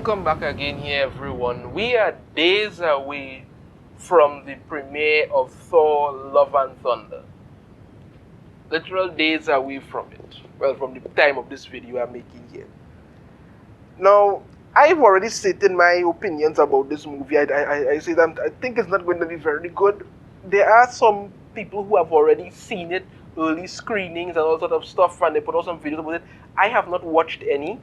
Welcome back again here, everyone. We are days away from the premiere of Thor Love and Thunder. Literal days away from it. Well, from the time of this video I'm making here. Now, I've already stated my opinions about this movie. I say that I think it's not going to be very good. There are some people who have already seen it, early screenings and all sort of stuff, and they put out some videos about it. I have not watched any.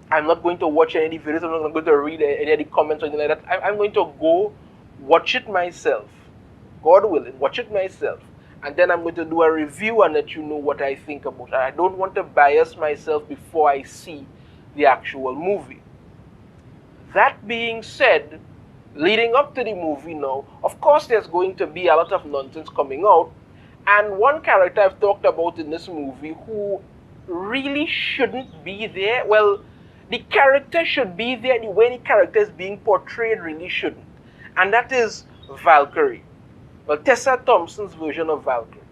I'm not going to watch any videos. I'm not going to read any of the comments or anything like that. I'm going to go watch it myself. God willing, watch it myself. And then I'm going to do a review and let you know what I think about it. I don't want to bias myself before I see the actual movie. That being said, leading up to the movie now, of course there's going to be a lot of nonsense coming out. And one character I've talked about in this movie who really shouldn't be there, well, the character should be there, the way the character is being portrayed really shouldn't. And that is Valkyrie. Well, Tessa Thompson's version of Valkyrie.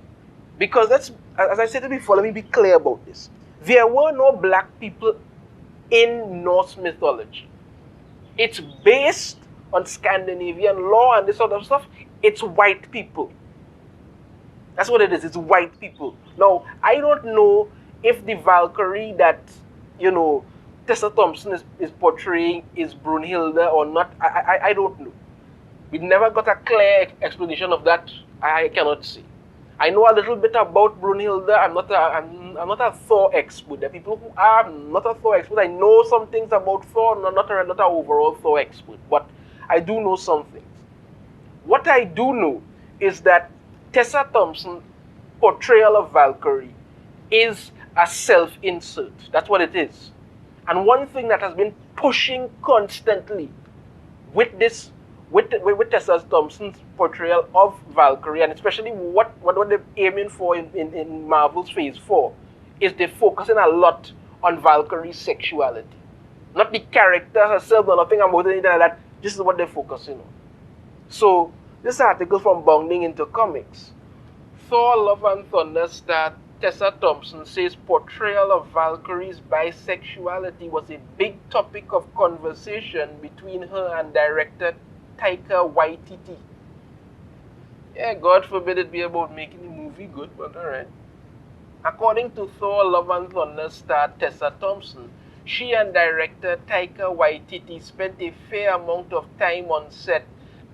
Because that's, as I said before, let me be clear about this. There were no black people in Norse mythology. It's based on Scandinavian law and this sort of stuff. It's white people. That's what it is. It's white people. Now, I don't know if the Valkyrie that, Tessa Thompson is portraying is Brunhilde or not. I don't know. We never got a clear explanation of that. I cannot say. I know a little bit about Brunhilde. I'm not a Thor expert. There are people who are. I'm not a Thor expert. I know some things about Thor. Not an overall Thor expert, but I do know some things. What I do know is that Tessa Thompson's portrayal of Valkyrie is a self-insert. That's what it is. And one thing that has been pushing constantly with Tessa Thompson's portrayal of Valkyrie, and especially what they're aiming for in Marvel's Phase 4, is they're focusing a lot on Valkyrie's sexuality. Not the character herself, nothing about anything like that. This is what they're focusing on. So, this article from Bounding into Comics. Thor Love and Thunder star Tessa Thompson says portrayal of Valkyrie's bisexuality was a big topic of conversation between her and director Taika Waititi. Yeah, God forbid it be about making the movie good, but alright. According to Thor Love and Thunder star Tessa Thompson, she and director Taika Waititi spent a fair amount of time on set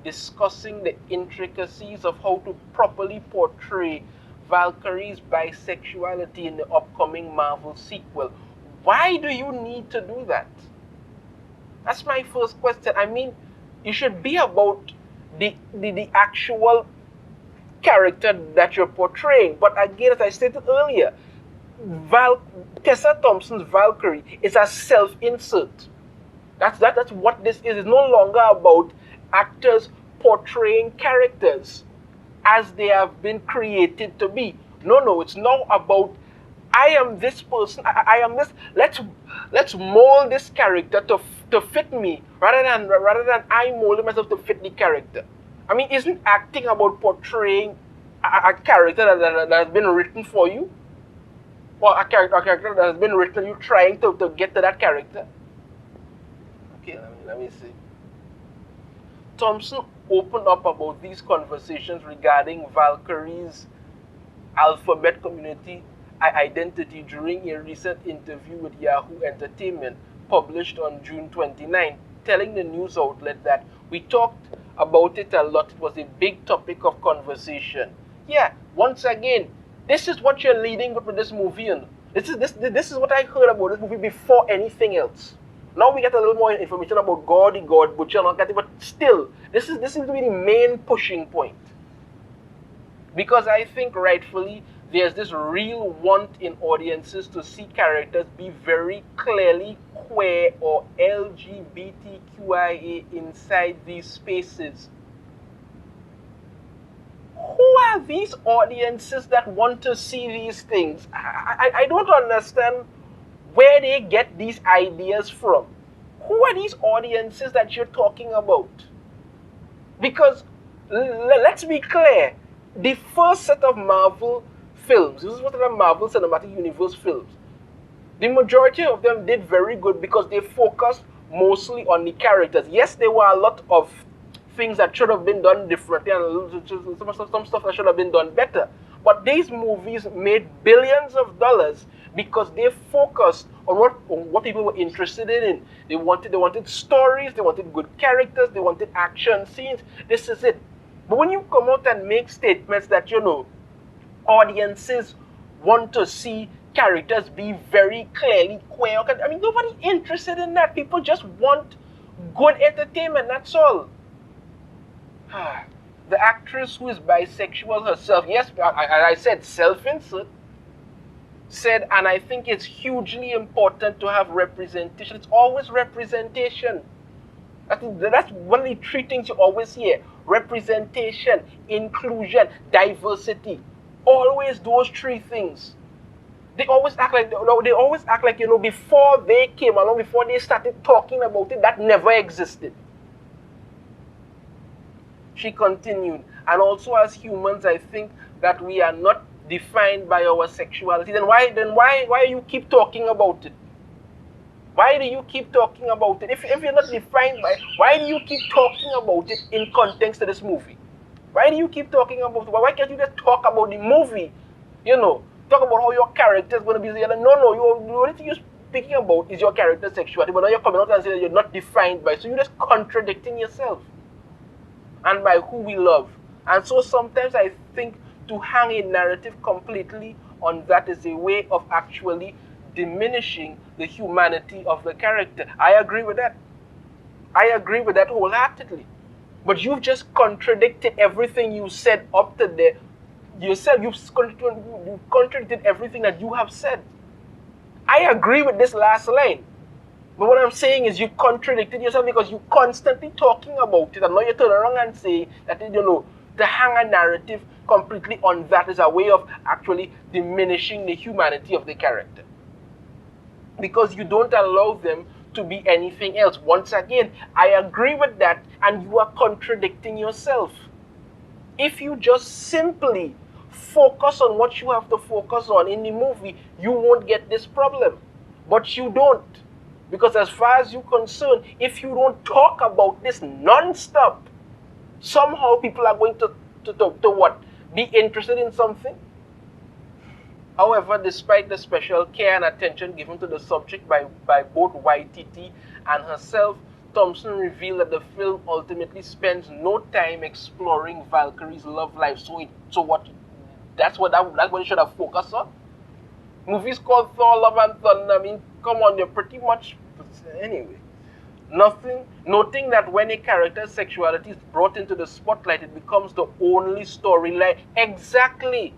discussing the intricacies of how to properly portray Valkyrie's bisexuality in the upcoming Marvel sequel. Why do you need to do that? That's my first question. I mean, it should be about the actual character that you're portraying. But again, as I stated earlier, Tessa Thompson's Valkyrie is a self-insert. That's what this is. It's no longer about actors portraying characters as they have been created to be. No, it's now about I am this person, I am this. Let's mold this character to fit me rather than I mold myself to fit the character. I mean, isn't acting about portraying a character that has been written for you? Or a character that has been written, you trying to get to that character? Okay, let me see. Thompson opened up about these conversations regarding Valkyrie's alphabet community identity during a recent interview with Yahoo Entertainment published on June 29, telling the news outlet that we talked about it a lot. It was a big topic of conversation. Yeah, once again, this is what you're leading with this movie. And this is what I heard about this movie before anything else. Now we get a little more information about God, the God Butcher, but still, this seems to be the main pushing point. Because I think rightfully, there's this real want in audiences to see characters be very clearly queer or LGBTQIA inside these spaces. Who are these audiences that want to see these things? I don't understand where they get these ideas from. Who are these audiences that you're talking about? Because, let's be clear, the first set of Marvel films, this is what the Marvel Cinematic Universe films, the majority of them did very good because they focused mostly on the characters. Yes, there were a lot of things that should have been done differently and some stuff that should have been done better. But these movies made billions of dollars because they focused on what people were interested in. They wanted stories, they wanted good characters, they wanted action scenes. This is it. But when you come out and make statements that, you know, audiences want to see characters be very clearly queer, I mean, nobody interested in that. People just want good entertainment, that's all. The actress who is bisexual herself, yes, I said self-insert, said, and I think it's hugely important to have representation. It's always representation. That's one of the three things you always hear: representation, inclusion, diversity. Always those three things. They always act like, you know, before they came along, before they started talking about it, that never existed. She continued, and also as humans, I think that we are not defined by our sexuality. Then why you keep talking about it? Why do you keep talking about it? If you're not defined by, why do you keep talking about it in context to this movie? Why do you keep talking about it? Why can't you just talk about the movie? You know, talk about how your character is going to be. No, the only thing you're speaking about is your character's sexuality, but now you're coming out and saying that you're not defined by it. So you're just contradicting yourself and by who we love. And so sometimes I think to hang a narrative completely on that is a way of actually diminishing the humanity of the character. I agree with that. I agree with that wholeheartedly. But you've just contradicted everything you said up to there. Yourself, you've contradicted everything that you have said. I agree with this last line. But what I'm saying is you contradicted yourself because you're constantly talking about it. And now you turn around and say that, you know, to hang a narrative completely on that is a way of actually diminishing the humanity of the character. Because you don't allow them to be anything else. Once again, I agree with that, and you are contradicting yourself. If you just simply focus on what you have to focus on in the movie, you won't get this problem. But you don't. Because as far as you're concerned, if you don't talk about this non-stop, somehow people are going to what? Be interested in something? However, despite the special care and attention given to the subject by both Waititi and herself, Thompson revealed that the film ultimately spends no time exploring Valkyrie's love life. That's what it should have focused on. Movies called Thor, Love and Thunder. I mean, come on, you're pretty much anyway. Noting that when a character's sexuality is brought into the spotlight, it becomes the only storyline. Exactly.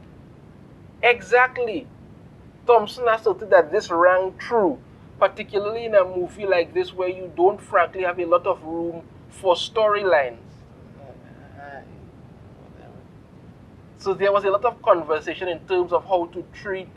Thompson asserted that this rang true, particularly in a movie like this where you don't frankly have a lot of room for storylines. So there was a lot of conversation in terms of how to treat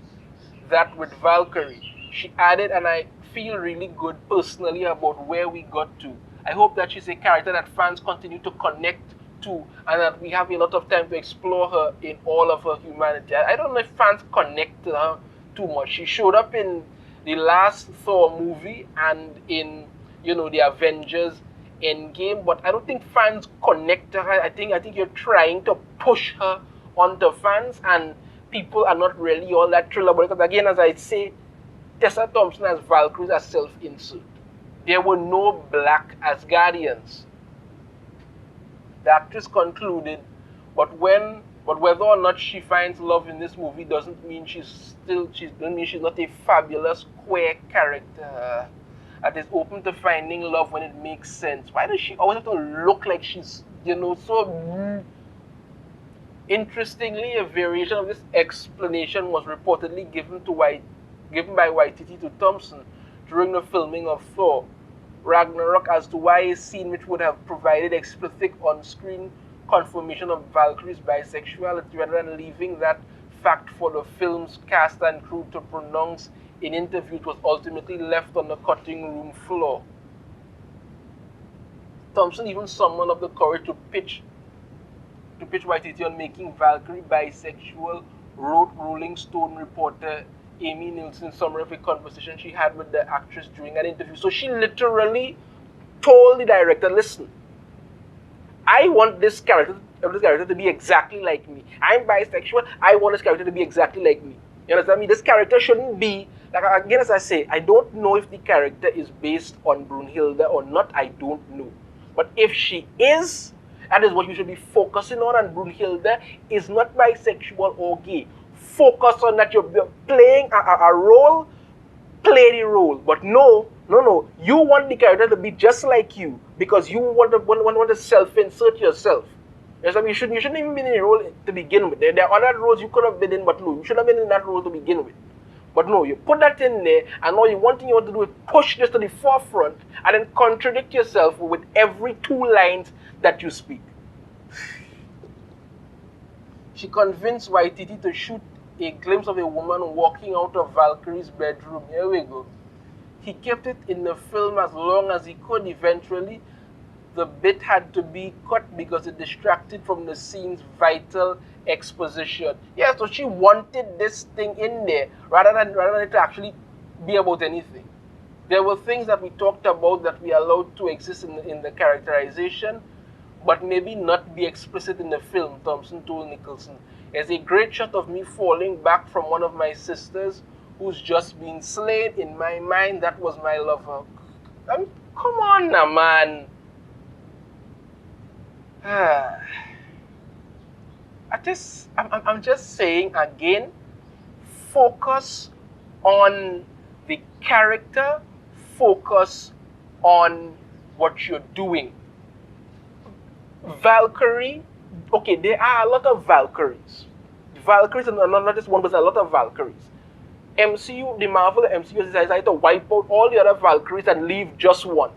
that with Valkyrie. She added, and I feel really good personally about where we got to. I hope that she's a character that fans continue to connect to, and that we have a lot of time to explore her in all of her humanity. I don't know if fans connect to her too much. She showed up in the last Thor movie and in, you know, the Avengers Endgame, but I don't think fans connect to her. I think you're trying to push her onto fans, and people are not really all that thrilled about it. Because again, as I say, Tessa Thompson as Valkyrie as self-insert. There were no black Asgardians. The actress concluded, but whether or not she finds love in this movie doesn't mean she's not a fabulous queer character that is open to finding love when it makes sense. Why does she always have to look like she's, you know, so... Interestingly, a variation of this explanation was reportedly given by Waititi to Thompson during the filming of Thor Ragnarok as to why a scene which would have provided explicit on-screen confirmation of Valkyrie's bisexuality, rather than leaving that fact for the film's cast and crew to pronounce in interviews, was ultimately left on the cutting room floor. Thompson even summoned up the courage to pitch Waititi on making Valkyrie bisexual, wrote Rolling Stone reporter Amy Nielsen summary of a conversation she had with the actress during an interview. So she literally told the director, listen, I want this character to be exactly like me. I'm bisexual. I want this character to be exactly like me. You understand me? This character shouldn't be, like, again, as I say, I don't know if the character is based on Brunhilde or not. I don't know. But if she is, that is what you should be focusing on. And Brunhilde is not bisexual or gay. Focus on that. You're playing a role, play the role. But no, you want the character to be just like you because you want to self-insert yourself. Yes, I mean, you shouldn't even be in a role to begin with. There are other roles you could have been in, but no, you should have been in that role to begin with. But no, you put that in there, and all you want to do is push this to the forefront, and then contradict yourself with every 2 lines that you speak. She convinced Waititi to shoot a glimpse of a woman walking out of Valkyrie's bedroom. Here we go. He kept it in the film as long as he could. Eventually, the bit had to be cut because it distracted from the scene's vital exposition. Yeah, so she wanted this thing in there rather than it to actually be about anything. There were things that we talked about that we allowed to exist in the characterization, but maybe not be explicit in the film, Thompson told Nicholson. There's a great shot of me falling back from one of my sisters who's just been slain. In my mind, that was my lover. I mean, come on now, man. I'm just saying again, focus on the character, focus on what you're doing. Valkyrie, okay, there are a lot of Valkyries. Valkyries, and not just one, but a lot of Valkyries. MCU, the Marvel MCU decided to wipe out all the other Valkyries and leave just one.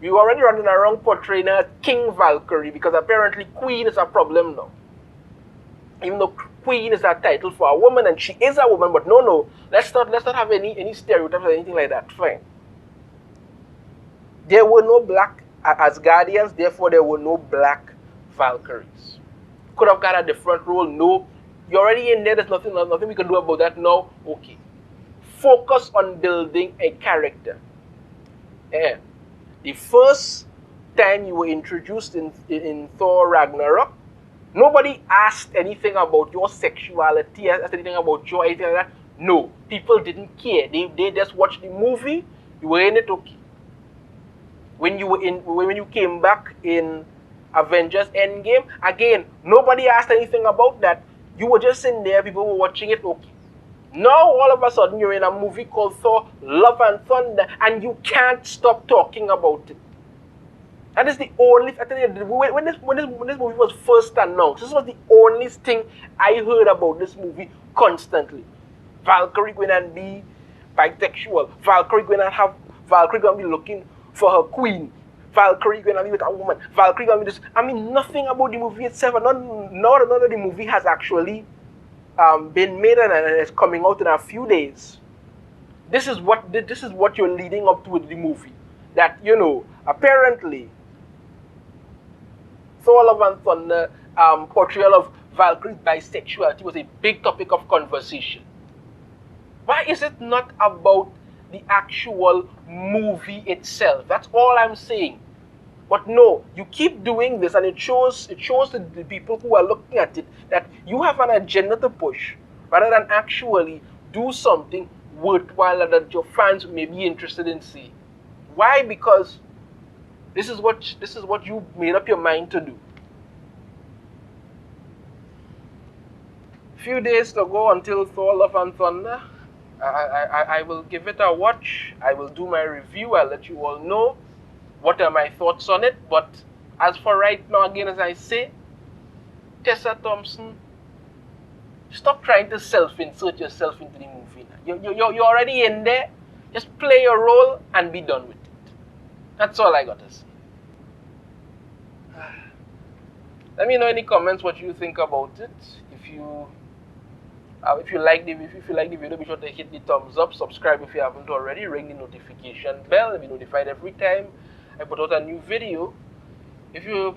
We were already running around portraying her as King Valkyrie because apparently Queen is a problem now. Even though Queen is a title for a woman and she is a woman, but no, let's not have any stereotypes or anything like that. Fine. There were no black Asgardians, therefore there were no black Valkyries. Could have got a different role. No, you're already in there. There's nothing we can do about that now. Okay. Focus on building a character. Yeah. The first time you were introduced in Thor Ragnarok, nobody asked anything about your sexuality, asked anything about your anything like that. No, people didn't care. They just watched the movie. You were in it, okay. When you came back in Avengers Endgame, again, nobody asked anything about that. You were just in there, people were watching it, okay. Now, all of a sudden, you're in a movie called Thor, Love and Thunder, and you can't stop talking about it. That is the only, I tell you, when this movie was first announced, this was the only thing I heard about this movie constantly. Valkyrie going and be bisexual. Valkyrie going to be looking for her queen. Valkyrie going to be with a woman. Valkyrie going to be this. I mean, nothing about the movie itself. None of the movie has actually been made and it's coming out in a few days. This is what you're leading up to with the movie. That, apparently, Thor Love and Thunder portrayal of Valkyrie's bisexuality was a big topic of conversation. Why is it not about the actual movie itself? That's all I'm saying. But no, you keep doing this and it shows to the people who are looking at it that you have an agenda to push rather than actually do something worthwhile that your fans may be interested in seeing. Why? Because this is what you made up your mind to do. Few days to go until Thor Love and Thunder. I will give it a watch. I will do my review. I'll let you all know what are my thoughts on it. But as for right now, again, as I say, Tessa Thompson, stop trying to self-insert yourself into the movie. You're already in there. Just play your role and be done with it. That's all I got to say. Let me know in the comments what you think about it. If you like the video, be sure to hit the thumbs up, subscribe if you haven't already, ring the notification bell to be notified every time I put out a new video. If you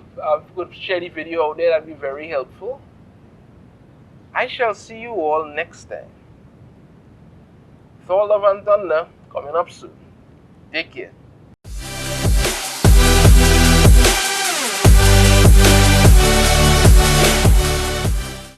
could share the video out there, that'd be very helpful. I shall see you all next time. Thor Love and Thunder coming up soon. Take care.